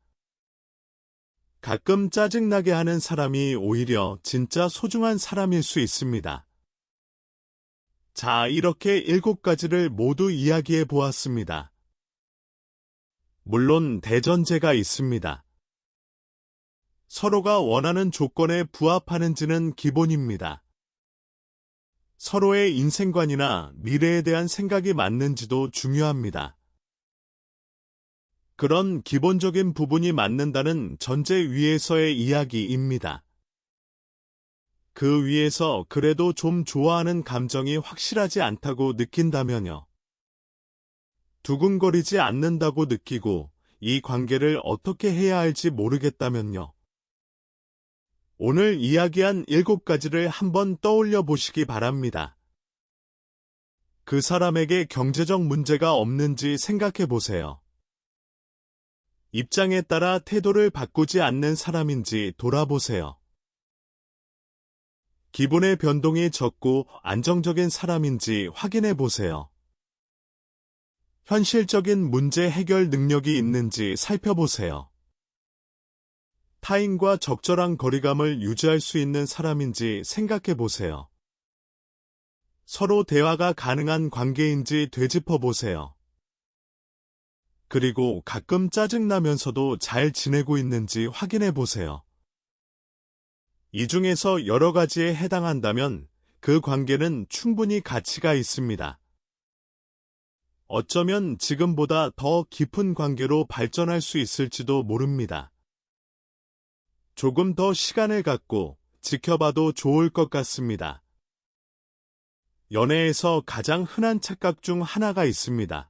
가끔 짜증나게 하는 사람이 오히려 진짜 소중한 사람일 수 있습니다. 자, 이렇게 7가지를 모두 이야기해 보았습니다. 물론 대전제가 있습니다. 서로가 원하는 조건에 부합하는지는 기본입니다. 서로의 인생관이나 미래에 대한 생각이 맞는지도 중요합니다. 그런 기본적인 부분이 맞는다는 전제 위에서의 이야기입니다. 그 위에서 그래도 좀 좋아하는 감정이 확실하지 않다고 느낀다면요. 두근거리지 않는다고 느끼고 이 관계를 어떻게 해야 할지 모르겠다면요. 오늘 이야기한 7가지를 한번 떠올려 보시기 바랍니다. 그 사람에게 경제적 문제가 없는지 생각해 보세요. 입장에 따라 태도를 바꾸지 않는 사람인지 돌아보세요. 기분의 변동이 적고 안정적인 사람인지 확인해 보세요. 현실적인 문제 해결 능력이 있는지 살펴보세요. 타인과 적절한 거리감을 유지할 수 있는 사람인지 생각해 보세요. 서로 대화가 가능한 관계인지 되짚어 보세요. 그리고 가끔 짜증나면서도 잘 지내고 있는지 확인해 보세요. 이 중에서 여러 가지에 해당한다면 그 관계는 충분히 가치가 있습니다. 어쩌면 지금보다 더 깊은 관계로 발전할 수 있을지도 모릅니다. 조금 더 시간을 갖고 지켜봐도 좋을 것 같습니다. 연애에서 가장 흔한 착각 중 하나가 있습니다.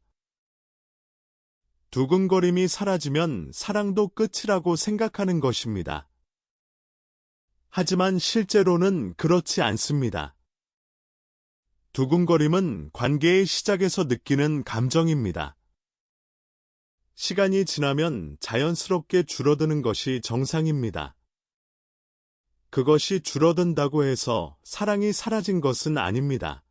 두근거림이 사라지면 사랑도 끝이라고 생각하는 것입니다. 하지만 실제로는 그렇지 않습니다. 두근거림은 관계의 시작에서 느끼는 감정입니다. 시간이 지나면 자연스럽게 줄어드는 것이 정상입니다. 그것이 줄어든다고 해서 사랑이 사라진 것은 아닙니다.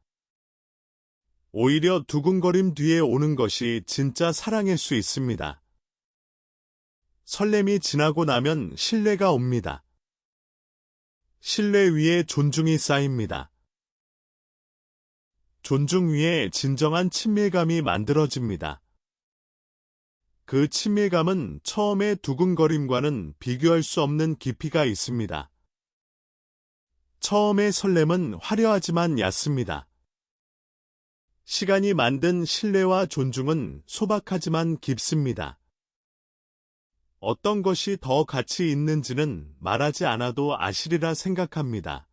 오히려 두근거림 뒤에 오는 것이 진짜 사랑일 수 있습니다. 설렘이 지나고 나면 신뢰가 옵니다. 신뢰 위에 존중이 쌓입니다. 존중 위에 진정한 친밀감이 만들어집니다. 그 친밀감은 처음의 두근거림과는 비교할 수 없는 깊이가 있습니다. 처음의 설렘은 화려하지만 얕습니다. 시간이 만든 신뢰와 존중은 소박하지만 깊습니다. 어떤 것이 더 가치 있는지는 말하지 않아도 아시리라 생각합니다.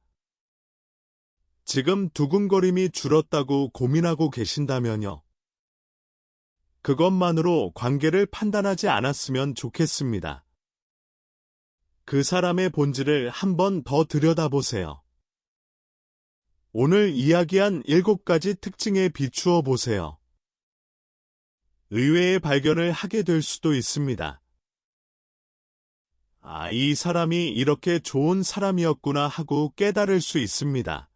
지금 두근거림이 줄었다고 고민하고 계신다면요. 그것만으로 관계를 판단하지 않았으면 좋겠습니다. 그 사람의 본질을 한 번 더 들여다보세요. 오늘 이야기한 7가지 특징에 비추어 보세요. 의외의 발견을 하게 될 수도 있습니다. 이 사람이 이렇게 좋은 사람이었구나 하고 깨달을 수 있습니다.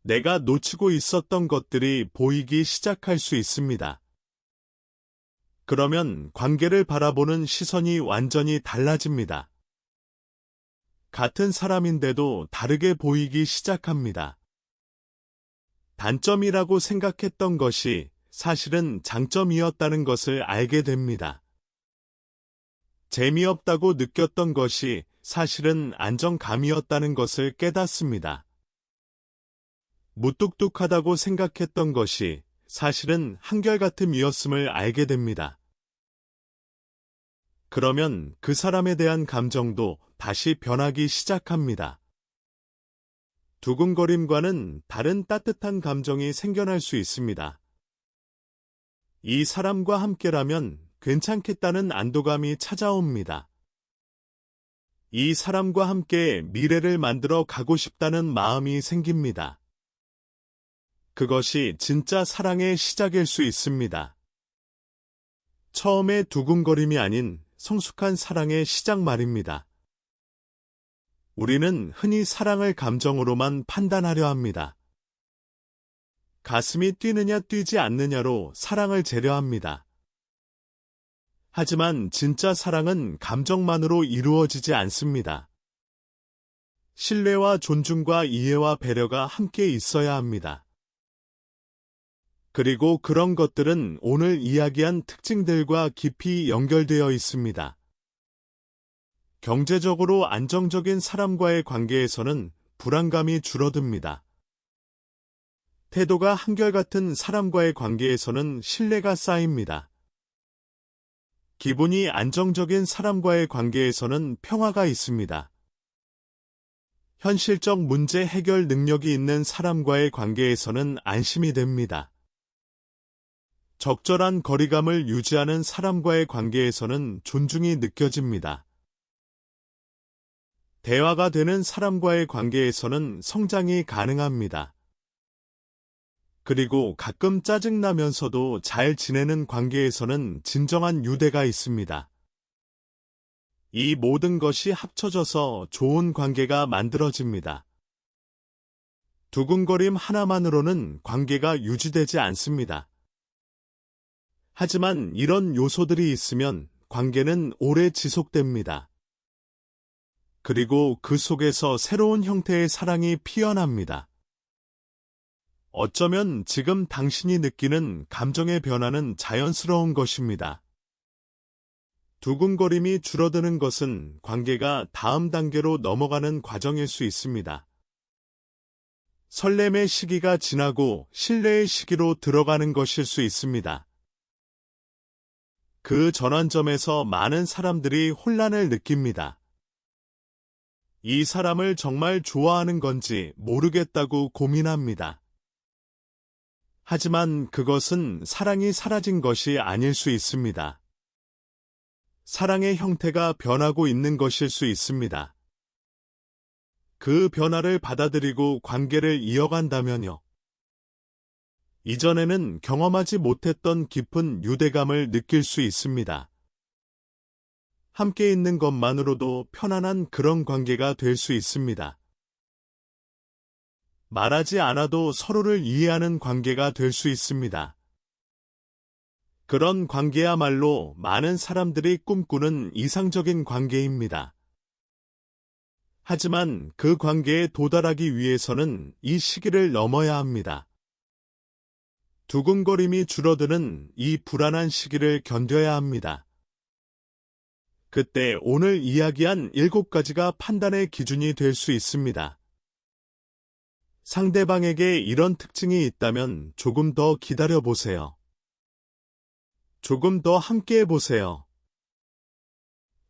내가 놓치고 있었던 것들이 보이기 시작할 수 있습니다. 그러면 관계를 바라보는 시선이 완전히 달라집니다. 같은 사람인데도 다르게 보이기 시작합니다. 단점이라고 생각했던 것이 사실은 장점이었다는 것을 알게 됩니다. 재미없다고 느꼈던 것이 사실은 안정감이었다는 것을 깨닫습니다. 무뚝뚝하다고 생각했던 것이 사실은 한결같음이었음을 알게 됩니다. 그러면 그 사람에 대한 감정도 다시 변하기 시작합니다. 두근거림과는 다른 따뜻한 감정이 생겨날 수 있습니다. 이 사람과 함께라면 괜찮겠다는 안도감이 찾아옵니다. 이 사람과 함께 미래를 만들어 가고 싶다는 마음이 생깁니다. 그것이 진짜 사랑의 시작일 수 있습니다. 처음에 두근거림이 아닌 성숙한 사랑의 시작 말입니다. 우리는 흔히 사랑을 감정으로만 판단하려 합니다. 가슴이 뛰느냐 뛰지 않느냐로 사랑을 재려합니다. 하지만 진짜 사랑은 감정만으로 이루어지지 않습니다. 신뢰와 존중과 이해와 배려가 함께 있어야 합니다. 그리고 그런 것들은 오늘 이야기한 특징들과 깊이 연결되어 있습니다. 경제적으로 안정적인 사람과의 관계에서는 불안감이 줄어듭니다. 태도가 한결같은 사람과의 관계에서는 신뢰가 쌓입니다. 기분이 안정적인 사람과의 관계에서는 평화가 있습니다. 현실적 문제 해결 능력이 있는 사람과의 관계에서는 안심이 됩니다. 적절한 거리감을 유지하는 사람과의 관계에서는 존중이 느껴집니다. 대화가 되는 사람과의 관계에서는 성장이 가능합니다. 그리고 가끔 짜증나면서도 잘 지내는 관계에서는 진정한 유대가 있습니다. 이 모든 것이 합쳐져서 좋은 관계가 만들어집니다. 두근거림 하나만으로는 관계가 유지되지 않습니다. 하지만 이런 요소들이 있으면 관계는 오래 지속됩니다. 그리고 그 속에서 새로운 형태의 사랑이 피어납니다. 어쩌면 지금 당신이 느끼는 감정의 변화는 자연스러운 것입니다. 두근거림이 줄어드는 것은 관계가 다음 단계로 넘어가는 과정일 수 있습니다. 설렘의 시기가 지나고 신뢰의 시기로 들어가는 것일 수 있습니다. 그 전환점에서 많은 사람들이 혼란을 느낍니다. 이 사람을 정말 좋아하는 건지 모르겠다고 고민합니다. 하지만 그것은 사랑이 사라진 것이 아닐 수 있습니다. 사랑의 형태가 변하고 있는 것일 수 있습니다. 그 변화를 받아들이고 관계를 이어간다면요. 이전에는 경험하지 못했던 깊은 유대감을 느낄 수 있습니다. 함께 있는 것만으로도 편안한 그런 관계가 될 수 있습니다. 말하지 않아도 서로를 이해하는 관계가 될 수 있습니다. 그런 관계야말로 많은 사람들이 꿈꾸는 이상적인 관계입니다. 하지만 그 관계에 도달하기 위해서는 이 시기를 넘어야 합니다. 두근거림이 줄어드는 이 불안한 시기를 견뎌야 합니다. 그때 오늘 이야기한 7가지가 판단의 기준이 될 수 있습니다. 상대방에게 이런 특징이 있다면 조금 더 기다려보세요. 조금 더 함께해 보세요.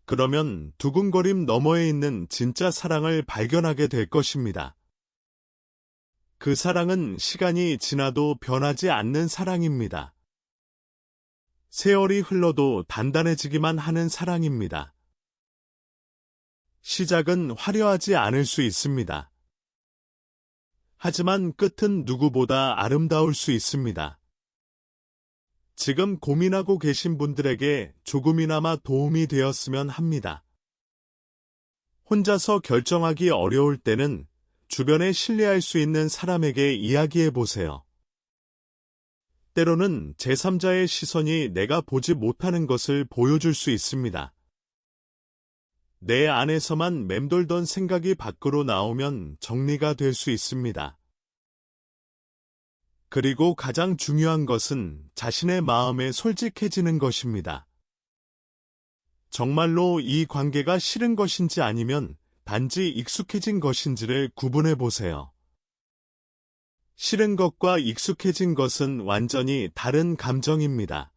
그러면 두근거림 너머에 있는 진짜 사랑을 발견하게 될 것입니다. 그 사랑은 시간이 지나도 변하지 않는 사랑입니다. 세월이 흘러도 단단해지기만 하는 사랑입니다. 시작은 화려하지 않을 수 있습니다. 하지만 끝은 누구보다 아름다울 수 있습니다. 지금 고민하고 계신 분들에게 조금이나마 도움이 되었으면 합니다. 혼자서 결정하기 어려울 때는 주변에 신뢰할 수 있는 사람에게 이야기해 보세요. 때로는 제3자의 시선이 내가 보지 못하는 것을 보여줄 수 있습니다. 내 안에서만 맴돌던 생각이 밖으로 나오면 정리가 될 수 있습니다. 그리고 가장 중요한 것은 자신의 마음에 솔직해지는 것입니다. 정말로 이 관계가 싫은 것인지 아니면 단지 익숙해진 것인지를 구분해 보세요. 싫은 것과 익숙해진 것은 완전히 다른 감정입니다.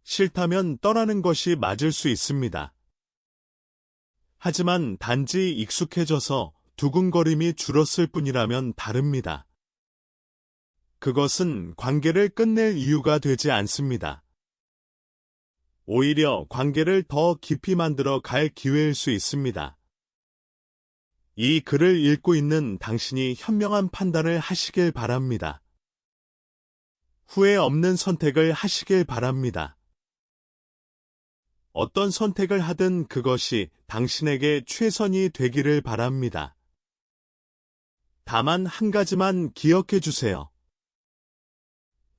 싫다면 떠나는 것이 맞을 수 있습니다. 하지만 단지 익숙해져서 두근거림이 줄었을 뿐이라면 다릅니다. 그것은 관계를 끝낼 이유가 되지 않습니다. 오히려 관계를 더 깊이 만들어 갈 기회일 수 있습니다. 이 글을 읽고 있는 당신이 현명한 판단을 하시길 바랍니다. 후회 없는 선택을 하시길 바랍니다. 어떤 선택을 하든 그것이 당신에게 최선이 되기를 바랍니다. 다만 한 가지만 기억해 주세요.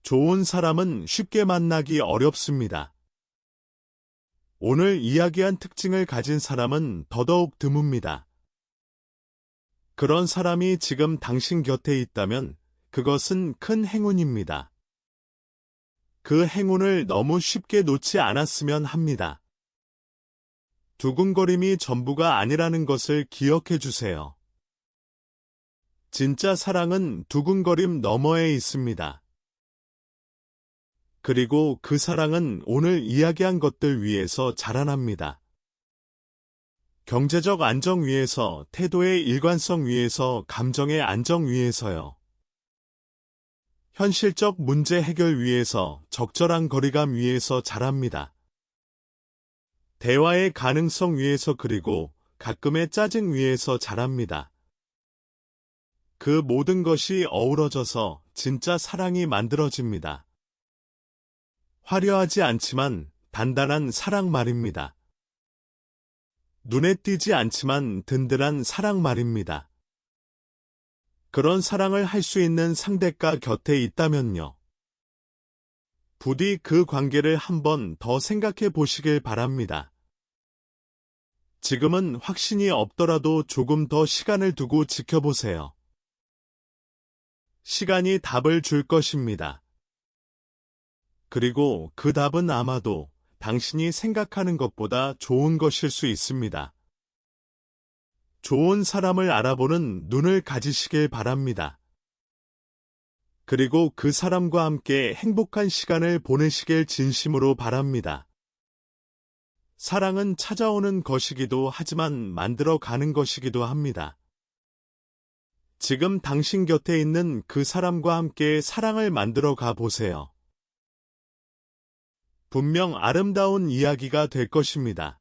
좋은 사람은 쉽게 만나기 어렵습니다. 오늘 이야기한 특징을 가진 사람은 더더욱 드뭅니다. 그런 사람이 지금 당신 곁에 있다면 그것은 큰 행운입니다. 그 행운을 너무 쉽게 놓지 않았으면 합니다. 두근거림이 전부가 아니라는 것을 기억해 주세요. 진짜 사랑은 두근거림 너머에 있습니다. 그리고 그 사랑은 오늘 이야기한 것들 위에서 자라납니다. 경제적 안정 위에서, 태도의 일관성 위에서, 감정의 안정 위에서요. 현실적 문제 해결 위에서, 적절한 거리감 위에서 자랍니다. 대화의 가능성 위에서, 그리고 가끔의 짜증 위에서 자랍니다. 그 모든 것이 어우러져서 진짜 사랑이 만들어집니다. 화려하지 않지만 단단한 사랑 말입니다. 눈에 띄지 않지만 든든한 사랑 말입니다. 그런 사랑을 할 수 있는 상대가 곁에 있다면요. 부디 그 관계를 한 번 더 생각해 보시길 바랍니다. 지금은 확신이 없더라도 조금 더 시간을 두고 지켜보세요. 시간이 답을 줄 것입니다. 그리고 그 답은 아마도 당신이 생각하는 것보다 좋은 것일 수 있습니다. 좋은 사람을 알아보는 눈을 가지시길 바랍니다. 그리고 그 사람과 함께 행복한 시간을 보내시길 진심으로 바랍니다. 사랑은 찾아오는 것이기도 하지만 만들어가는 것이기도 합니다. 지금 당신 곁에 있는 그 사람과 함께 사랑을 만들어 가 보세요. 분명 아름다운 이야기가 될 것입니다.